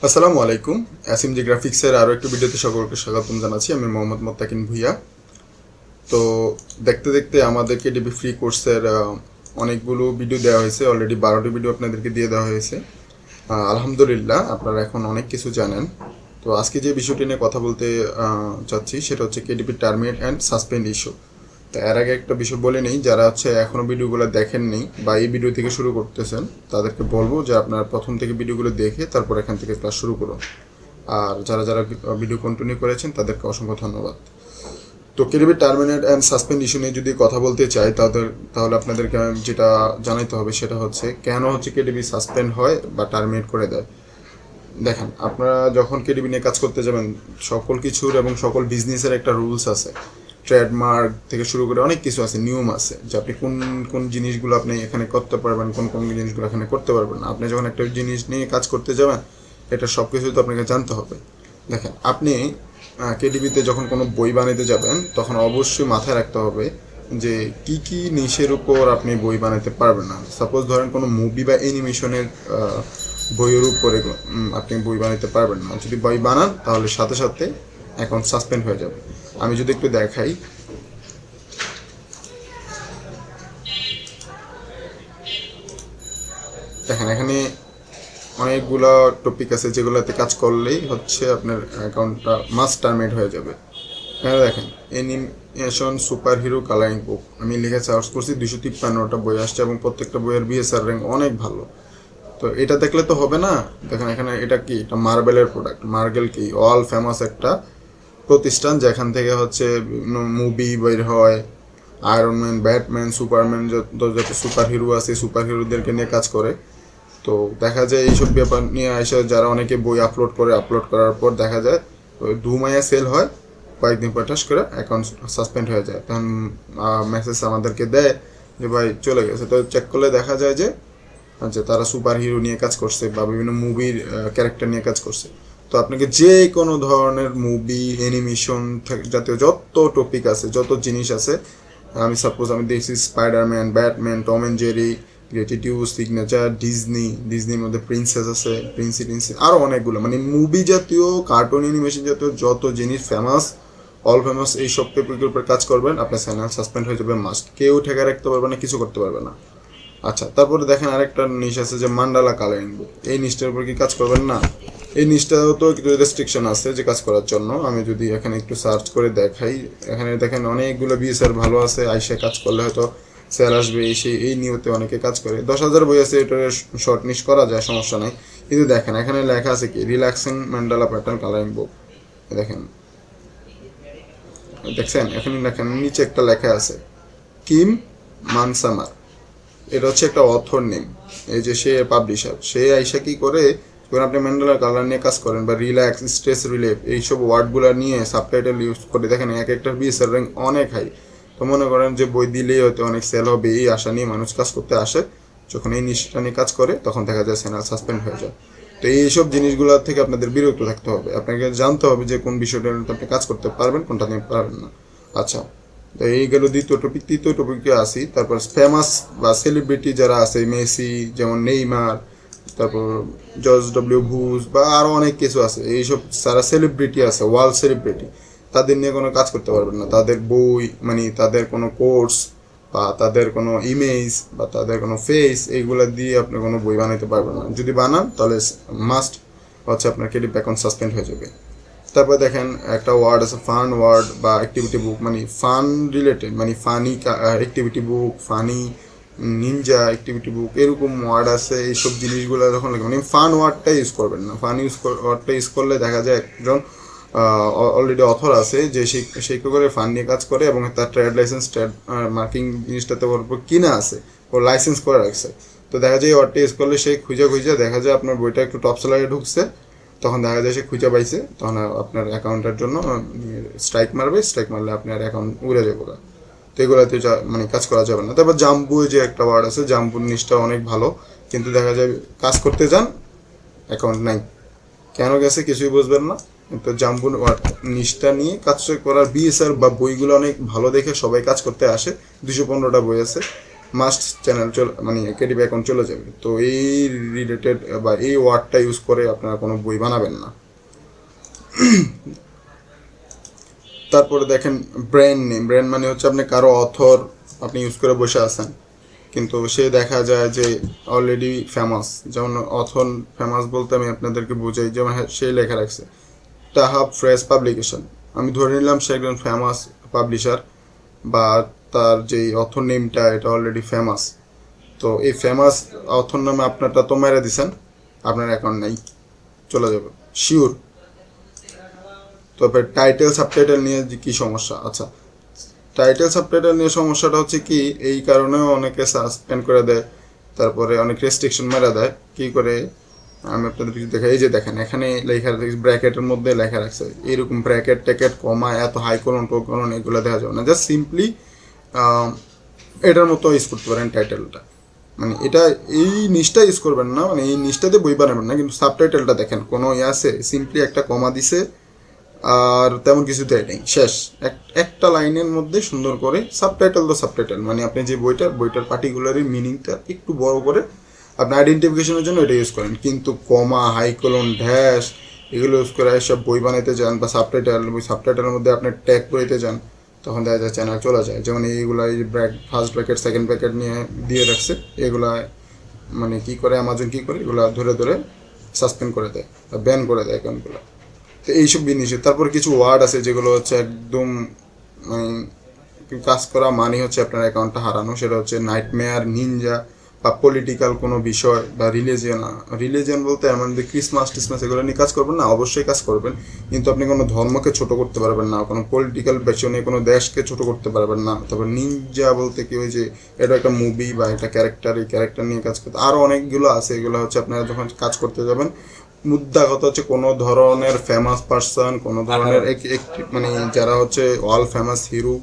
আসসালামু আলাইকুম। এসএমজি গ্রাফিক্সের আরও একটি ভিডিওতে সকলকে স্বাগতম জানাচ্ছি। আমি মোহাম্মদ মোত্তাকিন ভুইয়া। তো দেখতে দেখতে আমাদের কেডিপি ফ্রি কোর্সের অনেকগুলো ভিডিও দেওয়া হয়েছে। অলরেডি 12টি ভিডিও আপনাদেরকে দিয়ে দেওয়া হয়েছে। আলহামদুলিল্লাহ, আপনারা এখন অনেক কিছু জানেন। তো আজকে যে বিষয়টি নিয়ে কথা বলতে চাচ্ছি সেটা হচ্ছে KDP terminate and suspend issue. তো এর আগে একটা বিষয় বলে নেই, যারা এখনও ভিডিওগুলো দেখেননি বা এই ভিডিও থেকে শুরু করতেছেন তাদেরকে বলবো যে আপনারা প্রথম থেকে ভিডিওগুলো দেখে তারপর এখান থেকে ক্লাস শুরু করুন। আর যারা যারা ভিডিও কন্টিনিউ করেছেন তাদেরকে অসংখ্য ধন্যবাদ। তো KDP terminate and suspend issue নিয়ে যদি কথা বলতে চাই তাহলে আপনাদেরকে যেটা জানাইতে হবে সেটা হচ্ছে কেন কেডিপি সাসপেন্ড হয় বা টার্মিনেট করে দেয়। দেখেন, আপনারা যখন কেডিপি নিয়ে কাজ করতে যাবেন সকল কিছুর এবং সকল বিজনেসের একটা রুলস আছে। ট্রেডমার্ক থেকে শুরু করে অনেক কিছু আছে, নিয়ম আছে যে আপনি কোন কোন জিনিসগুলো আপনি এখানে করতে পারবেন, কোন কোন জিনিসগুলো এখানে করতে পারবেন না। আপনি যখন একটা জিনিস নিয়ে কাজ করতে যাবেন এটা সব কিছু তো আপনাকে জানতে হবে। দেখেন, আপনি কেডিপিতে যখন কোনো বই বানাতে যাবেন তখন অবশ্যই মাথায় রাখতে হবে যে কি কি নিশের উপর আপনি বই বানাতে পারবেন না। সাপোজ ধরেন কোনো মুভি বা অ্যানিমেশনের বইয়ের উপরে আপনি বই বানাতে পারবেন না। যদি বই বানান তাহলে সাথে সাথে অ্যাকাউন্ট সাসপেন্ড হয়ে যাবে। আমি যদি একটু দেখাই, দেখেন এখানে অনেকগুলো টপিক আছে যেগুলোতে কাজ করলেই আপনার অ্যাকাউন্টটা মাস্ট টার্মিনেট হয়ে যাবে। এখানে দেখেন অ্যানিমেশন সুপার হিরো কালারিং বুক, আমি লিখে সার্চ করছি 253টা বই আসছে এবং প্রত্যেকটা বইয়ের বিএসআর র্যাঙ্ক অনেক ভালো। তো এটা দেখলে তো হবে না। দেখেন এখানে এটা কি, এটা মার্বেলের প্রোডাক্ট। মার্বেল কি অল ফেমাস একটা প্রতিষ্ঠান যেখান থেকে মুভি বের হয়। আয়রন ম্যান, ব্যাটম্যান, সুপারম্যান, যত সুপার হিরো আছে সুপার হিরোদেরকে নিয়ে কাজ করে। তো দেখা যায় এইসব ব্যাপার নিয়ে এসে যারা অনেকে বই আপলোড করার পর দেখা যায় ধুমাইয়া সেল হয়, কয়েকদিন পর টাস করে অ্যাকাউন্ট সাসপেন্ড হয়ে যায়। তখন মেসেজ আমাদেরকে দেয় যে ভাই চলে গেছে। তো চেক করলে দেখা যায় যে তারা সুপার হিরো নিয়ে কাজ করছে বা বিভিন্ন মুভির ক্যারেক্টার নিয়ে কাজ করছে। তো আপনাকে যে কোনো ধরনের মুভি, অ্যানিমেশন জাতীয় যত টপিক আছে, যত জিনিস আছে, আমি দেখছি Spider-Man, Batman, Tom and Jerry, gratitude, signature, ডিজনির মধ্যে প্রিন্সেস আছে, প্রিন্সি, আরও অনেকগুলো, মানে মুভি জাতীয়, কার্টুন, অ্যানিমেশন জাতীয় যত জিনিস ফেমাস, অল ফেমাস, এই সব টপিকের উপর কাজ করবেন আপনার চ্যানেল সাসপেন্ড হয়ে যাবে মাস্ট। কেউ ঠেকা রাখতে পারবে না, কিছু করতে পারবে না। আচ্ছা, তারপরে দেখেন আরেকটা নিশ আছে যে মান্ডালা কালারিং বুক। এই নিশটার উপর কি কাজ করবেন না? এই নিশটাও তো কিছু রেস্ট্রিকশন আছে যে কাজ করার জন্য। আমি যদি এখানে একটু সার্চ করে দেখাই, এখানে দেখেন অনেকগুলো বিএসআর ভালো আছে, আইসা কাজ করলে হয়তো স্যার আসবে, এই নিয়তে অনেকে কাজ করে। 10,000 বই আছে, এটা শর্ট নিশ করা যায়, সমস্যা নাই। কিন্তু দেখেন এখানে লেখা আছে কি, রিল্যাক্সিং ম্যান্ডালা প্যাটার্ন কালারিং বুক। দেখেন, দেখছেন এখানে দেখেন নিচে একটা লেখা আছে কিম মানসামার। এটা একটা অথর নেম। এই যে সে পাবলিশার, সে আইসা কি করে, যখন আপনি ম্যান্ডেলার কালার নিয়ে কাজ করেন বা রিল্যাক্স, স্ট্রেস রিলিফ, এইসব ওয়ার্ডগুলো নিয়ে সাবটাইটেল ইউজ করে দেখেন এক একটা বিএসআর র্যাঙ্ক অনেক হাই। তো মনে করেন যে বই দিলেই হয়তো অনেক সেল হবে, এই আশা নিয়ে মানুষ কাজ করতে আসে। যখন এই নিশটা নিয়ে কাজ করে তখন দেখা যায় চ্যানেল সাসপেন্ড হয়ে যায়। তো এইসব জিনিসগুলো থেকে আপনাদের বিরত থাকতে হবে। আপনাকে জানতে হবে যে কোন বিষয়টা আপনি কাজ করতে পারবেন, কোনটা নিয়ে পারবেন না। আচ্ছা, তো এই গেল দ্বিতীয় টপিক। তৃতীয় টপিকে আসি, তারপর ফেমাস বা সেলিব্রিটি যারা আছে, মেসি, যেমন নেইমার, তারপর জর্জ ডব্লিউ বুশ বা আরও অনেক কিছু আছে। এইসব যারা সেলিব্রিটি আছে, ওয়ার্ল্ড সেলিব্রিটি, তাদের নিয়ে কোনো কাজ করতে পারবেন না। তাদের বই, মানে তাদের কোনো কোর্স বা তাদের কোনো ইমেজ বা তাদের কোনো ফেস, এইগুলো দিয়ে আপনি কোনো বই বানাতে পারবেন না। যদি বানান তাহলে মাস্ট আপনার কেডিপি অ্যাকাউন্ট সাসপেন্ড হয়ে যাবে। তারপর দেখেন একটা ওয়ার্ড আছে ফান ওয়ার্ড বা অ্যাক্টিভিটি বুক, মানে ফান রিলেটেড, মানে ফানি অ্যাক্টিভিটি বুক, ফানি নিনজা অ্যাক্টিভিটি বুক, এরকম ওয়ার্ড আছে। এইসব জিনিসগুলো যখন লাগে, মানে ফান ওয়ার্ডটা ইউজ করবেন না। ওয়ার্ডটা ইউজ করলে দেখা যায় একজন অলরেডি অথর আছে যে সেই করে ফান নিয়ে কাজ করে এবং তার ট্রেড লাইসেন্স, ট্রেড মার্কিং জিনিসটাতে ওর উপর কিনা আছে, ও লাইসেন্স করে রাখছে। তো দেখা যায় এই ওয়ার্ডটা ইউজ করলে সেই খুঁজে দেখা যায় আপনার বইটা একটু টপ সেলারে ঢুকছে, তখন দেখা যায় সে খুঁজে পাইছে, তখন আপনার অ্যাকাউন্টের জন্য স্ট্রাইক মারলে আপনার অ্যাকাউন্ট উড়ে যাবে। তো এগুলোতে মানে কাজ করা যাবে না। তারপর জাম্বু যে একটা ওয়ার্ড আছে, জাম্বুর নিচটা অনেক ভালো, কিন্তু দেখা যায় কাজ করতে যান অ্যাকাউন্ট নাই, কেন গেছে কিছুই বুঝবেন না। তো জাম্বুর নিচটা নিয়ে কাজ করার বিএসআর বা বইগুলো অনেক ভালো দেখে সবাই কাজ করতে আসে। 215টা বই আছে, মাস্ট চ্যানেল মানে কেডিপি অ্যাকাউন্ট চলে যাবে। তো এই রিলেটেড বা এই ওয়ার্ডটা ইউজ করে আপনারা কোনো বই বানাবেন না। তারপরে দেখেন ব্র্যান্ড নেম। ব্র্যান্ড মানে হচ্ছে আপনি কারো অথর আপনি ইউজ করে বসে আছেন, কিন্তু সে দেখা যায় যে অলরেডি ফেমাস। যেমন অথর ফেমাস বলতে আমি আপনাদেরকে বুঝাই, যেমন সে লেখা রাখছে তাহাব ফ্রেশ পাবলিকেশন। আমি ধরে নিলাম সে একজন ফেমাস পাবলিশার, বা তার যেই অথর নেমটা এটা অলরেডি ফেমাস। তো এই ফেমাস অথর নামে আপনারটা তো মেরে দিছেন, আপনার অ্যাকাউন্ট নেই, চলে যাবে শিওর। তবে টাইটেল সাবটাইটেল নিয়ে কি সমস্যা? আচ্ছা, টাইটেল সাবটাইটেল নিয়ে সমস্যাটা হচ্ছে কি, এই কারণেও অনেকে সাসপেন্ড করে দেয়, তারপরে অনেক রেস্ট্রিকশন মেরা দেয়। কি করে আমি আপনাদের কিছু দেখাই। এই যে দেখেন এখানে লেখা রাখছে ব্র্যাকেটের মধ্যে লেখা রাখছে, এরকম ব্র্যাকেট ট্যাকেট কমা এত হাই কোলন টো কোলন এগুলো দেখা যাবে না, জাস্ট সিম্পলি এটার মতো ইউজ করতে পারেন টাইটেলটা। মানে এটা এই নিচটা ইউজ করবেন না, মানে এই নিচটাতে বই বানাবেন না, কিন্তু সাবটাইটেলটা দেখেন কোনো আছে সিম্পলি একটা কমা দিছে আর তেমন কিছু দেয় নেই, শেষ একটা লাইনের মধ্যে সুন্দর করে সাবটাইটেল। তো সাবটাইটেল মানে আপনি যে বইটার পার্টিকুলারই মিনিংটা একটু বড় করে আপনি আইডেন্টিফিকেশনের জন্য এটা ইউজ করেন, কিন্তু কমা হাইকোলন ড্যাশ এগুলো ইউজ করে সব বই বানাইতে যান বা সাবটাইটেলের মধ্যে আপনি ট্যাগ করতে যান, তখন দেখা যায় চ্যানেল চলে যায়। যেমন এইগুলা এই ফার্স্ট ব্র্যাকেট সেকেন্ড ব্র্যাকেট নিয়ে দিয়ে রাখছে, এগুলা মানে কি করে অ্যামাজন কি করে এগুলা ধরে ধরে সাসপেন্ড করে দেয় বা ব্যান করে দেয় অ্যাকাউন্টগুলো। তো এইসব জিনিস। তারপর কিছু ওয়ার্ড আছে যেগুলো হচ্ছে একদম মানে কাজ করা মানে হচ্ছে আপনার অ্যাকাউন্টটা হারানো। সেটা হচ্ছে নাইটমেয়ার, নিনজা বা পলিটিক্যাল কোনো বিষয় বা রিলিজিয়ন বলতে আমাদের ক্রিসমাস এগুলো নিয়ে কাজ করবেন না, অবশ্যই কাজ করবেন, কিন্তু আপনি কোনো ধর্মকে ছোট করতে পারবেন না, কোনো পলিটিক্যাল পেছনে কোনো দেশকে ছোট করতে পারবেন না। তারপর নিনজা বলতে কি ওই যে এটা একটা মুভি বা একটা ক্যারেক্টার, এই ক্যারেক্টার নিয়ে কাজ করতে আরও অনেকগুলো আছে। এগুলো হচ্ছে আপনারা যখন কাজ করতে যাবেন, মুদ্রা কথা হচ্ছে কোনো ধরনের ফেমাস পার্সন, কোনো ধরনের মানে যারা হচ্ছে অল ফেমাস হিরো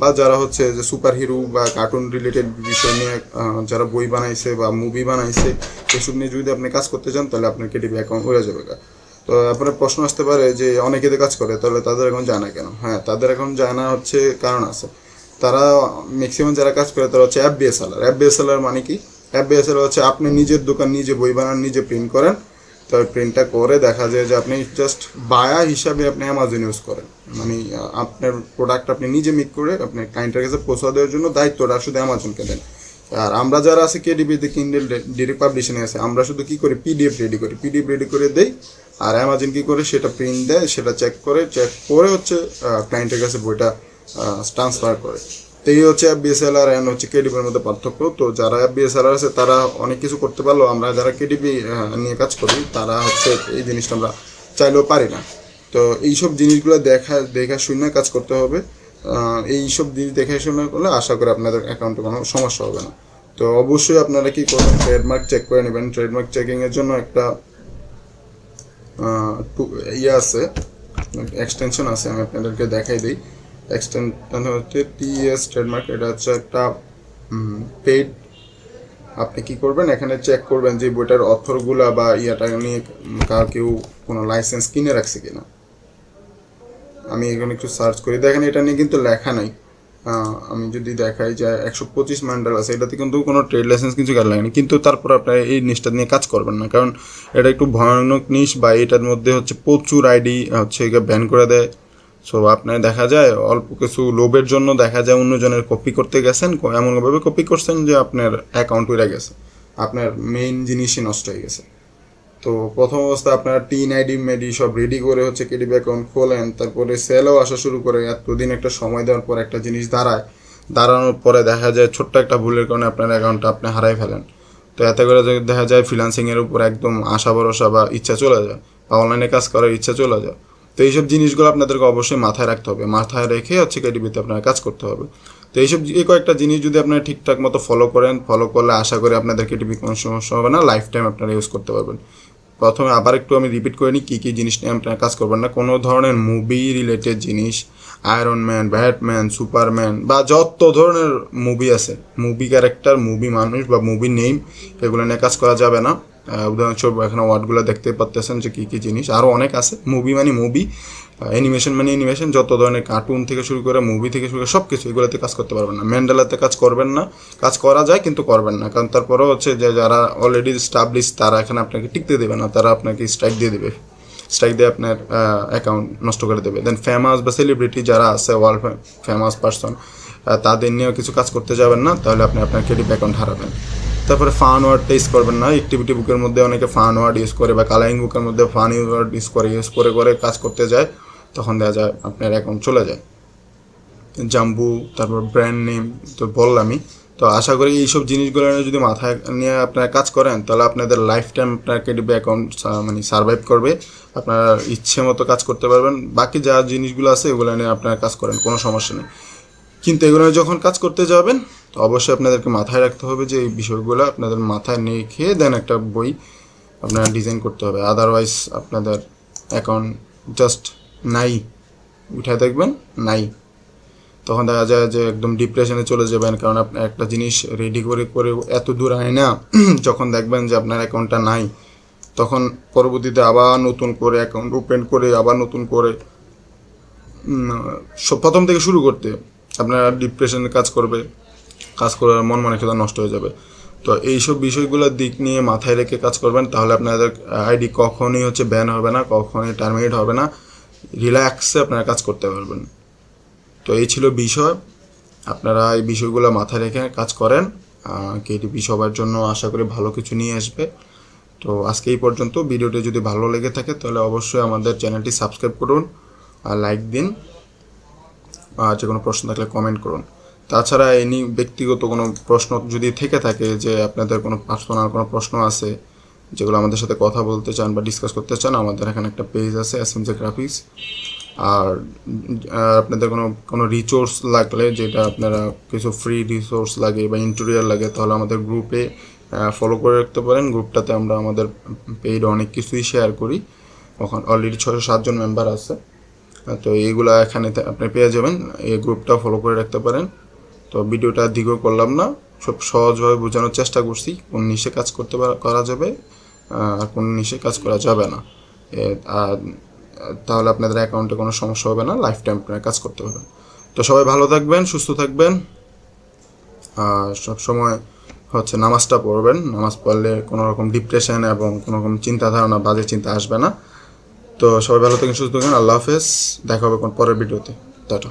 বা যারা হচ্ছে যে সুপার হিরো বা কার্টুন রিলেটেড বিষয় নিয়ে যারা বই বানাইছে বা মুভি বানাইছে, এসব নিয়ে যদি আপনি কাজ করতে চান তাহলে আপনার কেডিপি অ্যাকাউন্ট হয়ে যাবে। তো আপনার প্রশ্ন আসতে পারে যে অনেকে তো কাজ করে, তাহলে তাদের এখন জানা কেন? হ্যাঁ, তাদের এখন জানা হচ্ছে কারণ আছে। তারা ম্যাক্সিমাম যারা কাজ করে তারা হচ্ছে অ্যাপ বেস সেলার। মানে কি অ্যাপ বেস সেলার? হচ্ছে আপনি নিজের দোকান, নিজে বই বানান, নিজে প্রিন্ট করেন, তবে প্রিন্টটা করে দেখা যায় যে আপনি জাস্ট বায়ার হিসাবে আপনি অ্যামাজন ইউজ করেন। মানে আপনার প্রোডাক্ট আপনি নিজে মেক করে আপনি ক্লায়েন্টের কাছে পৌঁছা দেওয়ার জন্য দায়িত্বটা শুধু অ্যামাজনকে দেন। আর আমরা যারা আছে কেডিপিতে কিন্ডেল ডিরেক্ট পাবলিশিং আছে, আমরা শুধু কী করি, পিডিএফ রেডি করে দেই, আর অ্যামাজন কী করে সেটা প্রিন্ট দেয়, সেটা চেক করে হচ্ছে ক্লায়েন্টের কাছে বইটা ট্রান্সফার করে। তো এই হচ্ছে অ্যাপ বিএসএলআর অ্যান্ড হচ্ছে কেডিপির মধ্যে পার্থক্য। তো যারা অ্যাপ বিএসএলআর আছে তারা অনেক কিছু করতে পারলো, আমরা যারা কেডিপি নিয়ে কাজ করি তারা হচ্ছে এই জিনিসটা আমরা চাইলেও পারি না। তো এইসব জিনিসগুলো দেখা শুনে কাজ করতে হবে। এইসব জিনিস দেখে শুনে করলে আশা করি আপনাদের অ্যাকাউন্টে কোনো সমস্যা হবে না। তো অবশ্যই আপনারা কি করবেন, ট্রেডমার্ক চেক করে নেবেন। ট্রেডমার্ক চেকিংয়ের জন্য একটা আছে, এক্সটেনশন আছে, আমি আপনাদেরকে দেখাই দিই। এক্সটেনশন হচ্ছে টিএস ট্রেডমার্ক। এটা হচ্ছে একটা পেইড। আপনি কি করবেন, এখানে চেক করবেন যে বইটার অথরগুলা বা ইয়াটা নিয়ে কেউ কোনো লাইসেন্স কিনে রাখছে কিনা। আমি এখানে একটু সার্চ করি, দেখেন এটা নিয়ে কিন্তু লেখা নাই। আমি যদি দেখাই যে 125 ম্যান্ডাল আছে, এটাতে কিন্তু কোনো ট্রেড লাইসেন্স কিছু কাজ লাগেনি, কিন্তু তারপর আপনার এই নিশটা নিয়ে কাজ করবেন না, কারণ এটা একটু ভয়ানক নিশ, বা এটার মধ্যে হচ্ছে প্রচুর আইডি হচ্ছে ব্যান করে দেয়। সো আপনার দেখা যায় অল্প কিছু লোভের জন্য দেখা যায় অন্যজনের কপি করতে গেছেন, এমনভাবে কপি করছেন যে আপনার অ্যাকাউন্ট উড়ে গেছে, আপনার মেইন জিনিসই নষ্ট হয়ে গেছে। তো প্রথম অবস্থায় আপনারা টিন আইডি মেডি সব রেডি করে হচ্ছে কেডিপি অ্যাকাউন্ট খোলেন, তারপরে সেলও আসা শুরু করে। এতদিন একটা সময় দেওয়ার পর একটা জিনিস দাঁড়ানোর পরে দেখা যায় ছোট্ট একটা ভুলের কারণে আপনার অ্যাকাউন্টটা আপনি হারাই ফেলেন। তো এতে করে দেখা যায় ফ্রিল্যান্সিংয়ের উপর একদম আশা ভরসা বা ইচ্ছা চলে যায়, বা অনলাইনে কাজ করার ইচ্ছা চলে যায়। তো এইসব জিনিসগুলো আপনাদেরকে অবশ্যই মাথায় রাখতে হবে, মাথায় রেখে হচ্ছে কেডিপিতে আপনার কাজ করতে হবে। তো এই কয়েকটা জিনিস যদি আপনারা ঠিকঠাক মতো ফলো করলে আশা করি আপনাদের কেডিপি কোনো সমস্যা হবে না, লাইফ টাইম আপনারা ইউজ করতে পারবেন। প্রথমে আবার একটু আমি রিপিট করে নিই কী জিনিস নিয়ে আপনারা কাজ করবেন না। কোনো ধরনের মুভি রিলেটেড জিনিস, আয়রন ম্যান, ব্যাটম্যান, সুপারম্যান বা যত ধরনের মুভি আছে, মুভি ক্যারেক্টার, মুভি মানুষ বা মুভি নেম, এগুলো নিয়ে কাজ করা যাবে না। উদাহরণস্বরূপ এখানে ওয়ার্ডগুলো দেখতে পাচ্ছেন যে কী কী জিনিস, আরও অনেক আছে। মুভি মানে মুভি, অ্যানিমেশন মানে অ্যানিমেশন, যত ধরনের কার্টুন থেকে শুরু করে মুভি থেকে শুরু করে সব কিছু, এগুলোতে কাজ করতে পারবেন না। ম্যান্ডেলাতে কাজ করবেন না, কাজ করা যায় কিন্তু করবেন না, কারণ তারপরেও হচ্ছে যে যারা অলরেডি স্টাবলিশ তারা এখানে আপনাকে টিকতে দেবে না, তারা আপনাকে স্ট্রাইক দিয়ে দেবে, স্ট্রাইক দিয়ে আপনার অ্যাকাউন্ট নষ্ট করে দেবে। দেন ফেমাস বা সেলিব্রিটি যারা আছে, ওয়ার্ল্ড ফেমাস পারসন, তাদের নিয়েও কিছু কাজ করতে যাবেন না, তাহলে আপনি আপনার কেডিপি অ্যাকাউন্ট হারাবেন। তারপরে ফান ওয়ার্ডটা ইউজ করবেন না। অ্যাক্টিভিটি বুকের মধ্যে অনেকে ফান ওয়ার্ড ইউজ করে বা কালারিং বুকের মধ্যে ফান ওয়ার্ড ইউজ করে কাজ করতে যায়, তখন দেখা যায় আপনার অ্যাকাউন্ট চলে যায়। জাম্বু, তারপর ব্র্যান্ড নেম তো বললামই। তো আশা করি এইসব জিনিসগুলো যদি মাথায় নিয়ে আপনারা কাজ করেন, তাহলে আপনাদের লাইফ টাইম আপনার কেডিপি অ্যাকাউন্ট মানে সার্ভাইভ করবে, আপনারা ইচ্ছে মতো কাজ করতে পারবেন। বাকি যা জিনিসগুলো আছে এগুলো নিয়ে আপনারা কাজ করেন, কোনো সমস্যা নেই। কিন্তু এগুলো যখন কাজ করতে যাবেন, তো অবশ্যই আপনাদেরকে মাথায় রাখতে হবে যে এই বিষয়গুলো আপনাদের মাথায় রেখে দেন একটা বই আপনারা ডিজাইন করতে হবে। আদারওয়াইজ আপনাদের অ্যাকাউন্ট জাস্ট নাই, উঠে দেখবেন নাই, তখন দেখা যায় যে একদম ডিপ্রেশনে চলে যাবেন, কারণ আপনি একটা জিনিস রেডি করে করে এত দূর আয় না, যখন দেখবেন যে আপনার অ্যাকাউন্টটা নাই, তখন পরবর্তীতে আবার নতুন করে অ্যাকাউন্ট ওপেন করে আবার নতুন করে প্রথম থেকে শুরু করতে আপনার ডিপ্রেশনে কাজ করে মন মানসিকতা নষ্ট হয়ে যাবে। তো এইসব বিষয়গুলোর দিক নিয়ে মাথায় রেখে কাজ করবেন, তাহলে আপনাদের আইডি কখনোই হচ্ছে ব্যান হবে না, কখনোই টার্মিনেট হবে না, রিল্যাক্সে আপনারা কাজ করতে পারবেন। তো এই ছিল বিষয়, আপনারা এই বিষয়গুলো মাথায় রেখে কাজ করেন। কেডিপি সবার জন্য আশা করি ভালো কিছু নিয়ে আসবে। তো আজকে এই পর্যন্ত। ভিডিওটি যদি ভালো লেগে থাকে তাহলে অবশ্যই আমাদের চ্যানেলটি সাবস্ক্রাইব করুন আর লাইক দিন, আর যে কোনো প্রশ্ন থাকলে কমেন্ট করুন। তাছাড়া এনি ব্যক্তিগত কোনো প্রশ্ন যদি থেকে থাকে, যে আপনাদের কোনো পার্সোনাল কোনো প্রশ্ন আছে যেগুলো আমাদের সাথে কথা বলতে চান বা ডিসকাস করতে চান, আমাদের এখানে একটা পেজ আছে SMJ গ্রাফিক্স। আর আপনাদের কোনো রিসোর্স লাগলে, যেটা আপনারা কিছু ফ্রি রিসোর্স লাগে বা ইন্টেরিয়ার লাগে, তাহলে আমাদের গ্রুপে ফলো করে রাখতে পারেন। গ্রুপটাতে আমরা আমাদের পেইড অনেক কিছুই শেয়ার করি, ওখানে অলরেডি 6-7 জন মেম্বার আছে। তো এইগুলো এখানে আপনি পেয়ে যাবেন, এই গ্রুপটা ফলো করে রাখতে পারেন। তো ভিডিওটা দীর্ঘ করলাম না, সব সহজভাবে বোঝানোর চেষ্টা করছি কোন নিশে কাজ করা যাবে আর কোন নিশে কাজ করা যাবে না। আর তাহলে আপনাদের অ্যাকাউন্টে কোনো সমস্যা হবে না, লাইফ টাইম আপনারা কাজ করতে পারবেন। তো সবাই ভালো থাকবেন, সুস্থ থাকবেন, আর সবসময় হচ্ছে নামাজটা পড়বেন। নামাজ পড়লে কোনো রকম ডিপ্রেশন এবং কোনো রকম চিন্তাধারণা, বাজে চিন্তা আসবে না। তো সবাই ভালো থাকেন, সুস্থ থাকেন, আল্লাহ হাফেজ, দেখা হবে কোন পরের ভিডিওতে, টাটা।